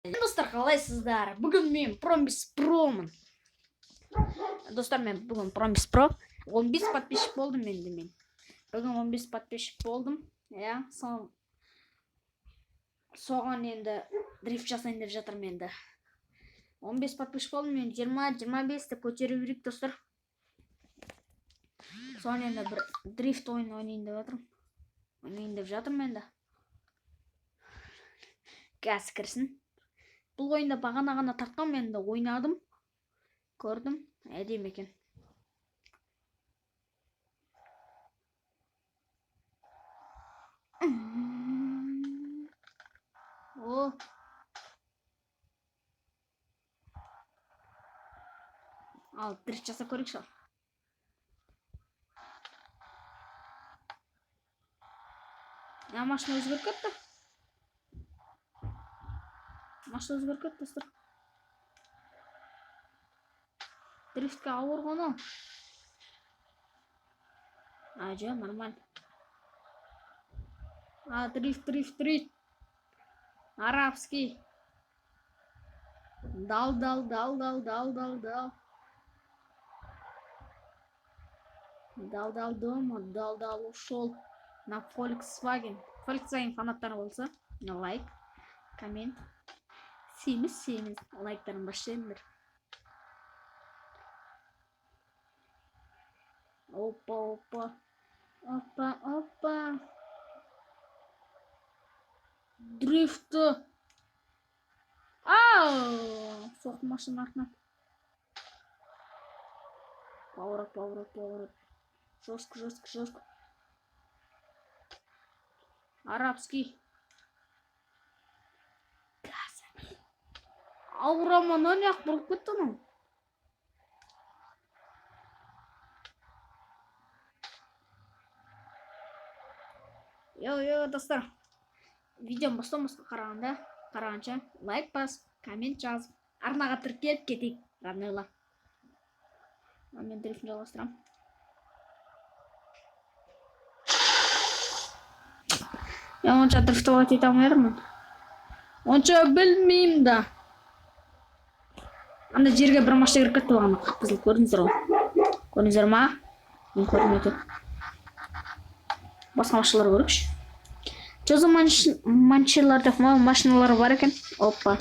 Достар, қалайсыздар? Бүгін мен Промис Промын. Достар, мен бүгін Промис Про 15 подписчик болдым енді мен. Бүгін 15 подписчик болдым. Я, соған енді дрифт жасайын деп жатырмын енді. 15 подписчик болдым, мен 20-25 деп көтеру керек, достар. Соған енді бір дрифт ойын ойнайын деп жатырмын. Ойнайын деп жатырмын енді. Газ кірсін. Бұл ойында бағана ғана тартқам, енді ойнадым, көрдім, әдемі екен. О. Ал, дрифт жасап көрейікші. Я, машина өзгеріп кетті. Машина өзгеріп кетті, достар. Дрифтке ауыр ғана. Жо, нормально. Дрифт. Арабский. Дал. Дал дома, дал ушел на Volkswagen. Volkswagen фанаттары болса, лайк, коммент. Семіз лайктарын басшайындар. Опа. Дрифті. Ау! Соқты машина артынан. Поворот. Жестко. Арабский. Аураман ақ бұрып кетті мұн. Йо, достар. Видеом бастамасқа қарағанша лайк бас, коммент жазып, арнаға тіркеліп кетейік, роднойлар. Мен дрифтін жалғастырам. Мен онша дрифтовать ете алмайырмын. Онша білмеймін да. Анда жерге бір машина кіріп кетті бағана, қып-қызыл көрдіңіздер ғой. Көрдіңіздер ма? Мен көрмеді. Басқа машиналар көрікші. Жозы машиналар бар екен. Опа.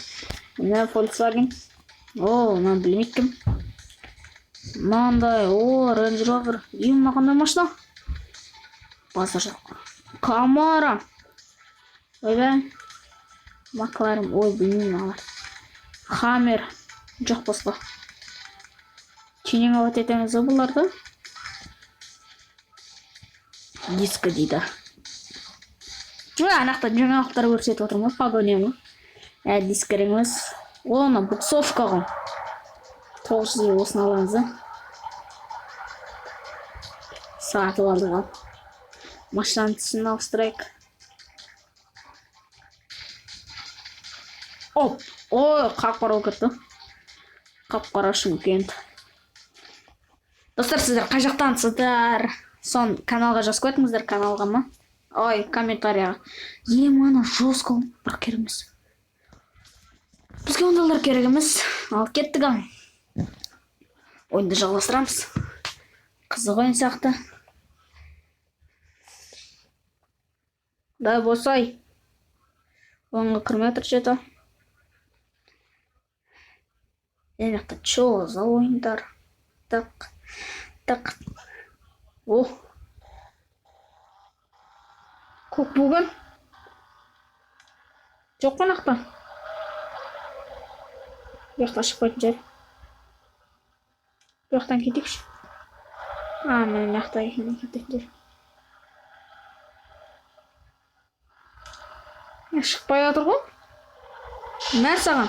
Мына Volkswagen. Мен білмейкім. Мынандай, Range Rover. Мына қандай машина? Баса жоқ. Камара. Ойбай. Макларен. Білмеймін алар. Хаммер. Жоқ басқа. Тюнинг ават етеміз бұларды. Дискі дейді. Анақта жаңалықтар көрсетіп отырмын, погоня. Дискеріңіз. Оны буксовка ғой. 900 осыны аламыз. Сатып алдыға. Машинаның түсін ауыстырайық. Қап-қара кетті. Қап-қара Шымкент. Достар, сіздер қай жақтансыздар? Сон каналға жазып қоятыңыздар, каналға ма? Комментарияға. Мана жостқа бір кереміз. Бізге ондалар керегіміз. Ал кеттік ау. Ойынды жалғастырамыз. Қызық ойын сияқты. Дай босай. Оңға кірмей отыр жета. Енақты чо за ойындар. Так. Көк бүгін. Жоқ қонақта. Бұяқта шықпайтын жер. Бұяқтан кетекші. Мен бұяқта кететін жер. Шықпай отыр ғой. Мәр саған.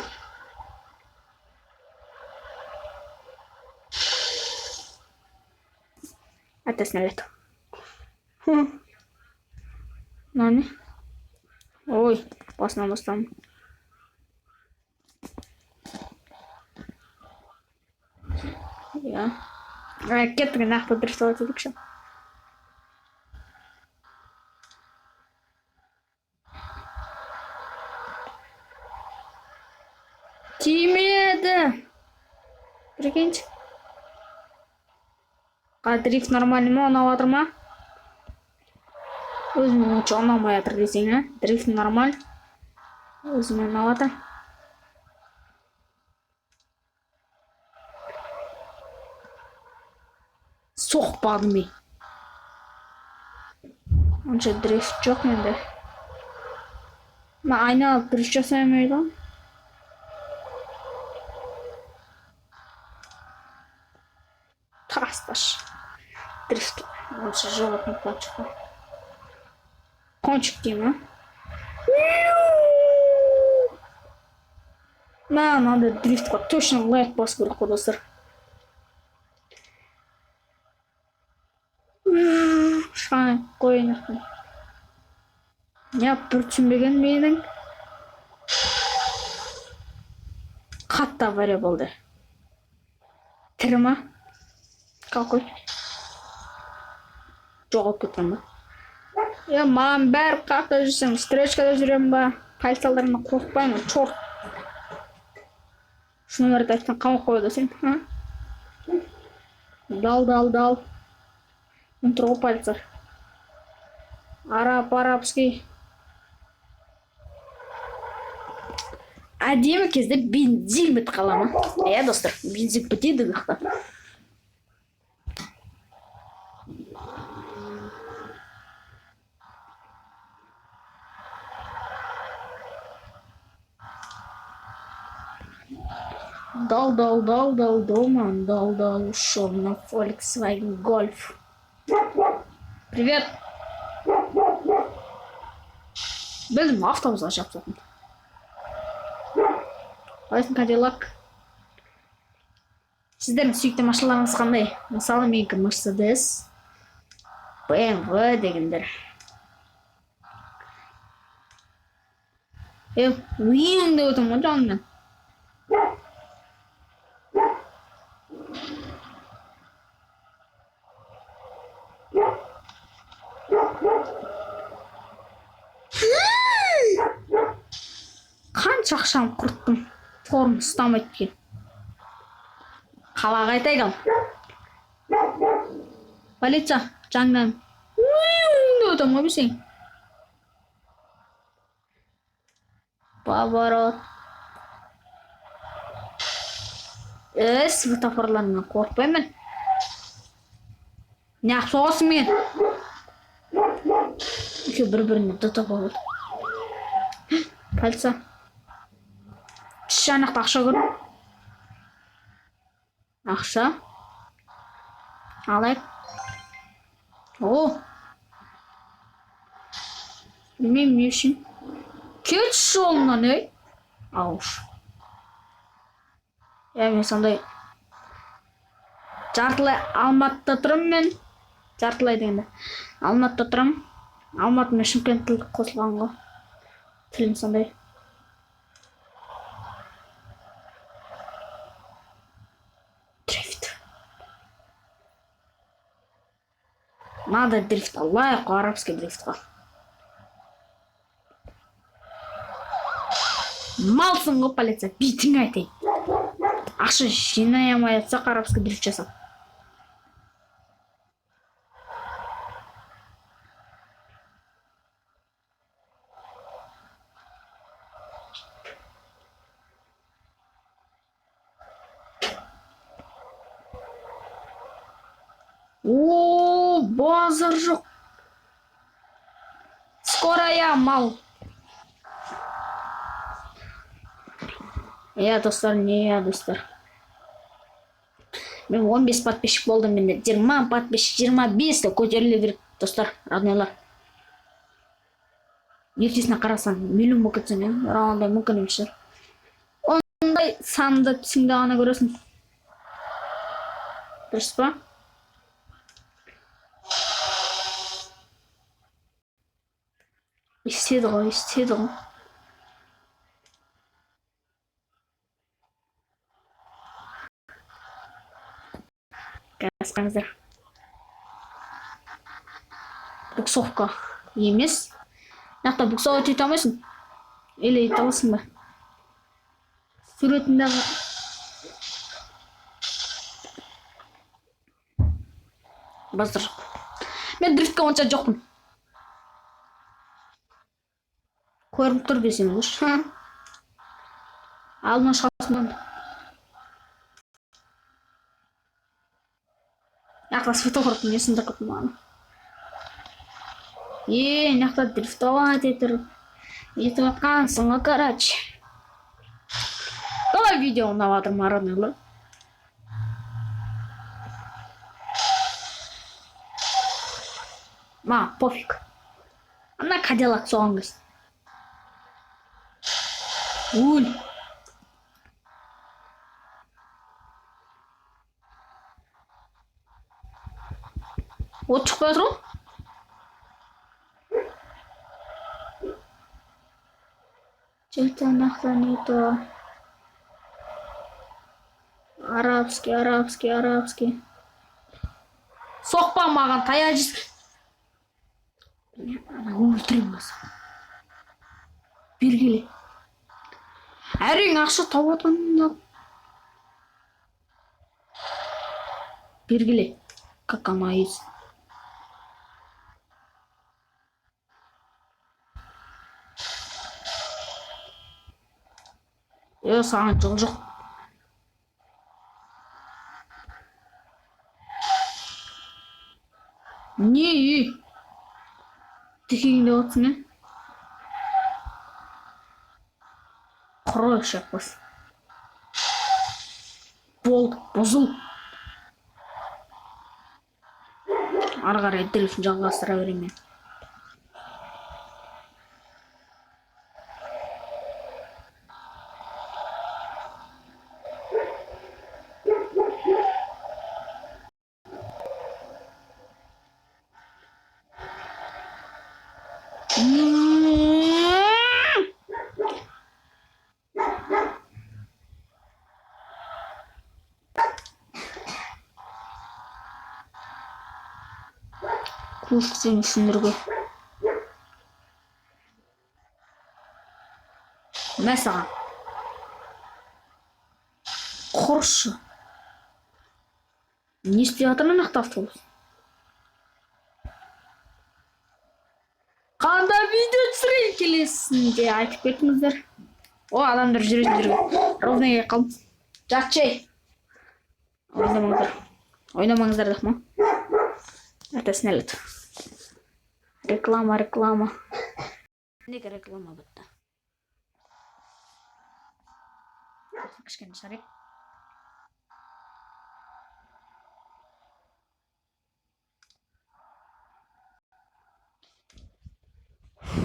Атасына бет. Наны? Басынан бастам. Кеттігі нақты дрифтовать едікші. Тимеді. Прикиньте. Дрифт нормальный ма, ұнап ма? Өзіме онша ұнамай жатыр десең, а? Дрифт нормаль. Өзіме ұнап жатыр. Соқпадым мен. Онша дрифт жоқ менде. Мен айналып дрифт жасаймайды. Тасташ. Дрифт. Онша животный кончик. Кончик деймін, а? Мен надо дрифтқа точно лайк басу керек қой, достар. Шай, қойын. Не бір түсінбеген менің қатты авария болды. Тірі ма? Какой? Жоғалып кеткен ба? Маған бәрі қақта жүрсем, стречкада жүрем ба? Полицияларына қорқпаймын, чорт. Шыны бәрді айтқан қамап қойды сен, а? Дал. Мен тұрғы полиция. Арабский. Әдемі кезде бензин бітіп қала ма? Достар, бензин бітеді қақта. Дал, ушел на Volkswagen Golf. Привет. Білдім, автобусға шапсатын. Қалайсың, Cadillac? Сіздердің сүйікті машиналарыңыз қандай? Мысалы, менікі Mercedes, BMW дегендер. Уиң деп өтім ғой жанымен. Қанша ақшам құрттым, форм ұстамайды кен. Қалаға айтайық ал. Полиция, жаңдан. Үйіңді өтім ғой бесең. Поворот. Светофорларынан қорқпаймын. Не ақ соғасың мен? Бір-біріне дұта болады. Полиция. Шанақты ақша көріп. Ақша. Алайық. Білмеймін не үшін. Кетші жолынан, Ауш. Мен сондай жартылай Алматыда тұрым мен. Жартылай дегенде. Алматыда тұрым. Алматы мен Шымкент тілі қосылған ғой. Тілім сондай. Дрифт. Надо дрифтқа. Лайық арабский дрифтқа. Малсың ғой полиция. Бейтің айтайын. Ақша жинай алмай жатсақ арабский дрифт жасап. Базар жоқ. Скоро я мал. Достар, не достар. Мен 15 подписчик болдым, менде 20 подписчик, 25 те көтеріле береді, достар, роднойлар. Ертесіне қарасаң, миллион болып кетсең, рауандай мүмкін емес шығар. Ондай санды түсіңді ғана көресің. Дұрыс па? Істеді ғой. Қазір. Буксовка емес. Нақта буксовка өте алмайсың? Или ете аласың ба? Суретіндегі бастыр. Мен дрифтке онша жоқпын. Көріп тұр десем ше. Алдына шығасың. Яқта светофордың несін тақып маған. Яқта дрифтовать етіп атқансың ғой, короче. Давай видео ұнаватыр маранылы. Ма, пофиг. Ана Кадиллак соған кірсін. Өл. От шықпай отыр ғой. Чертанақта не то. Арабский. Соқпа маған, таяжыз. Ана өлтірем баса. Бергеле. Әрең ақша тауып отқанын. Бергеле. Как она есть. Саған жол жоқ. Не? Текеңде отсың, ә? Құрой шақпас. Болды, бұзыл. Ары қарай дрифтін жалғастыра беремін. Кушк сені түсіндірге. Мә саған. Құршы. Не істей жатырмын нақты автобус? Қандай видео түсірейін келесінде айтып кетіңіздер. О, адамдар жүретін жүрген. Ровнеге қалып. Жақчай. Ойнамаңыздар дақма. Это снялет. Реклама. Неге реклама бітті? Кішкене шарик.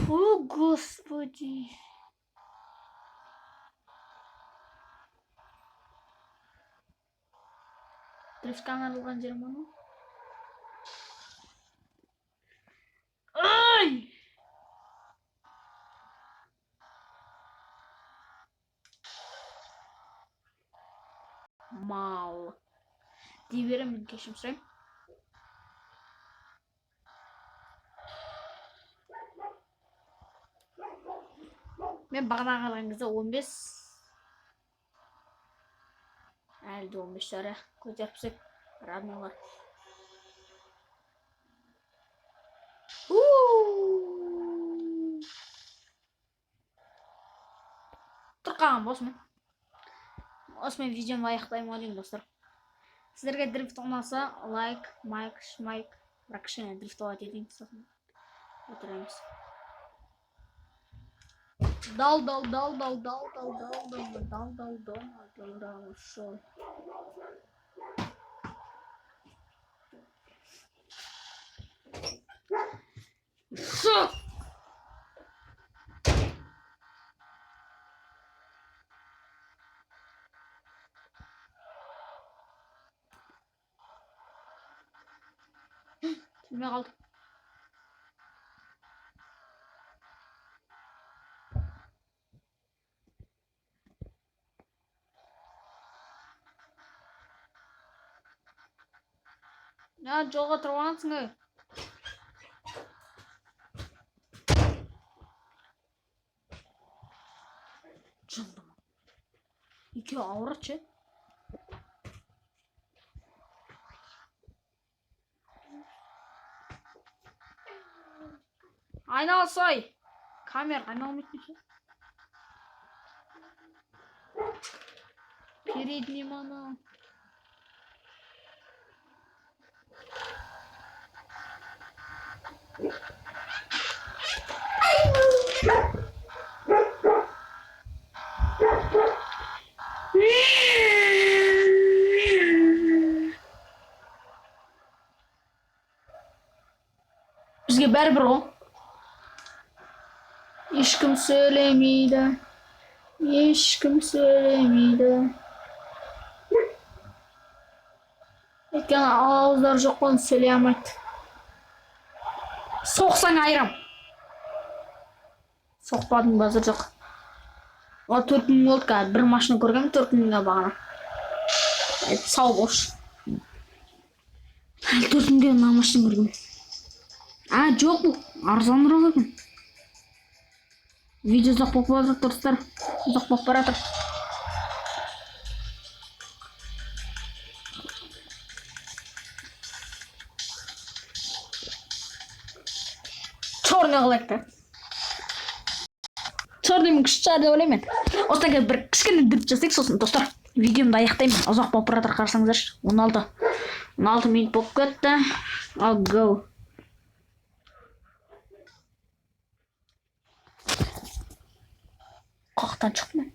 О, господи. Дрифтқа арналған жер мұны? Ай! Мал. Дей беремін, кешім сұрайым. Мен бағана қалған кезде 15. Әлді 15 жары. Көтеріп сөк. Радмалар. Тұрқаған босымен. Осымен видеоны аяқтаймын деймін достар. Сіздерге дрифт ұнаса, лайк, майк, шмайк, бірақ кішкене дрифтовать етейін сосын отырамыз. Дал. Шо? Кімге қалды? Ya жолға тұрғансың ой. Жындым. Екеуі ауырады. Айналсай. Камера айналмайтын ше. Передний мана. Бізге бәрібір ғой. Ешкім сөйлемейді. Ешкім сөйлемейді. Өйткені ауыздар жоқ оны сөйлей алмайды. Соқсаң айырам. Соқпадың базар жоқ. О 4 мың болды қазір. Бір машина көргем 4 мыңға бағана. Сау бош. 4 мыңға мына машина көргем. Жоқ бұл. Арзанырақ екен. Видео ұзақ болып жатыр достар. Ұзақ болып баратыр. Черный қылайықта. Черный мен күшті шығар деп ойлаймын. Осыдан кейін бір кішкене дрифт жасайық, сосын достар. Видеомды аяқтаймын. Ұзақ болып баратыр, қарасаңыздаршы. 16 минут болып кетті. I'll go. Қақтан шықтым мен.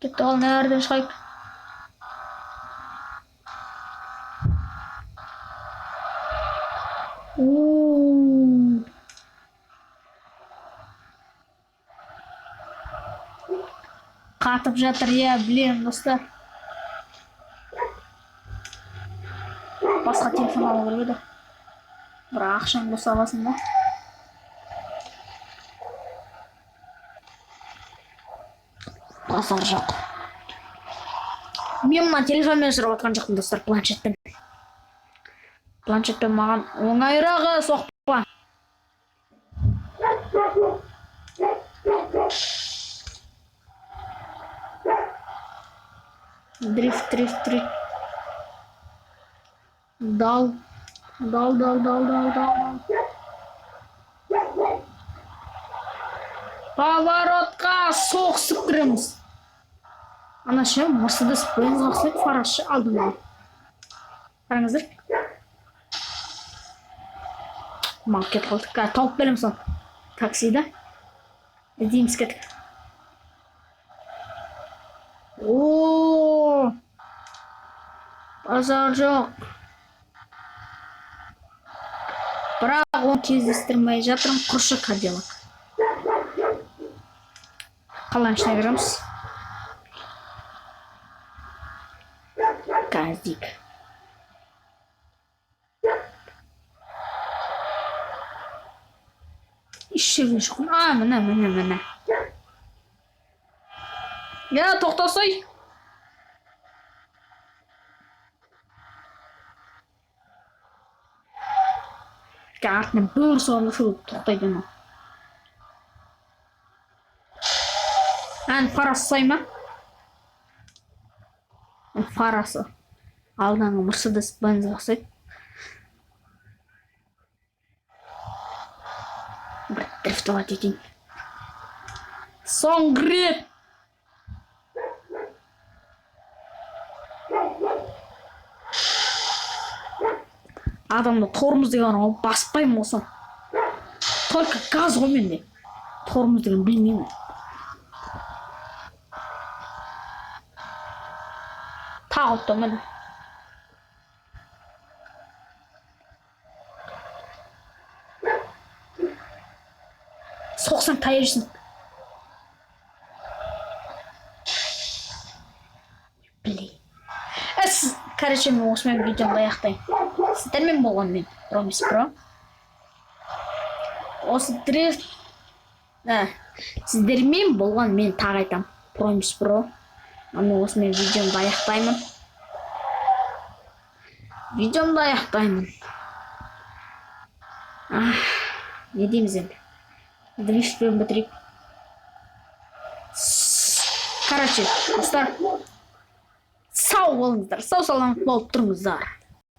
Кетті ал нәрден шығайық. Қатып жатыр, білем достар. Басқа телефон алу керек еді. Бірақ ақшаң болса аласың ба? Базар жоқ. Мен мына телефонмен жүріп отқан жоқпын достар, планшетпен. Планшетпен маған оңайрағы соқпа. Дрифт. Дал. Поворотқа соқсып кіреміз. Ана ше, Мерседес Бензға ұқсайды, фарашы алдым. Қараңыздар. Мал кет қалдық. Тауып берем сон. Таксида. Іздейміз кеттік. Базар жоқ. Бірақ оны кездестірмей жатырым, құршы Кадиллак. Қаланың ішіне кіреміз. Газдик. Ішшерген жоқпын. Міне. Тоқтасай. Артынан бір сорлы шөліп тоқтайды ма? Фарасы сай ма? Фарасы. Алданғы Мерседес Бенз ұқсайды. Бір дрифтовать етейін. Соңғы рет. Адамды тормоз деген ол баспаймын осым. Только газ ғой менде. Тормоз деген білмеймін. Тағылтты мені. Соқсаң тайырсың. Білей. Короче, мен осымен видеомды аяқтаймын. Сіздермен болған мен, Промис Про. Осы дрифт... Сіздермен болған мен тағы айтам, Промис Про. Мен осымен видеомды аяқтаймын. Не дейміз енді? Дрифтпен бітірейік. Короче, достар, сау болыңыздар, сау саламат болып тұрыңыздар.